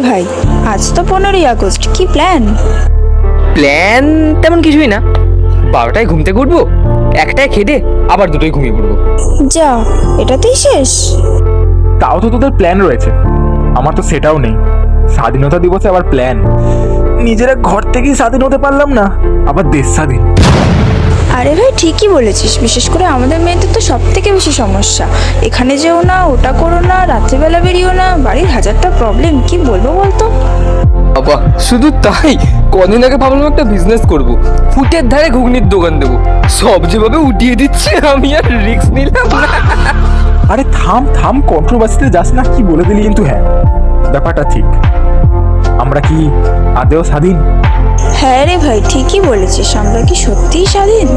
ভাই, আজ তো 15ই আগস্ট, কি প্ল্যান? প্ল্যান তেমন কিছুই না, 12টায় ঘুম থেকে উঠবো, 1টায় খেতে আবার 2টোয় ঘুমিয়ে পড়বো। যা, এটাতেই শেষ? তাও তো তোদের প্ল্যান রয়েছে, আমার তো সেটাও নেই। স্বাধীনতা দিবসে আবার প্ল্যান? নিজেরা ঘর থেকেই স্বাধীন হতে পারলাম না, আবার দেশ স্বাধীন। আরে ভাই, ঠিকই বলেছিস, বিশেষ করে আমাদের মেয়েদের তো সব থেকে বেশি সমস্যা। এখানে যেও না, ওটা করো না, রাত্রিবেলা বেরিও না, বাড়ির হাজারটা প্রবলেম, কি বলবো বলতো। বাবা, শুধু তাই? কদিন আগে ভাবলাম একটা বিজনেস করব, ফুটের ধারে ঘুগনির দোকান দেবো, সব যেভাবে উঠিয়ে দিচ্ছে আমি আর রিস্ক নিলাম না। আরে থাম থাম, কন্ট্রোভার্সিতে যাস না, কি বলে দিলি কিন্তু। হ্যাঁ, ব্যাপারটা ঠিক। আমরা কি আদেও স্বাধীন? হ্যাঁ রে ভাই, ঠিকই বলেছিস, আমরা কি সত্যিই স্বাধীন?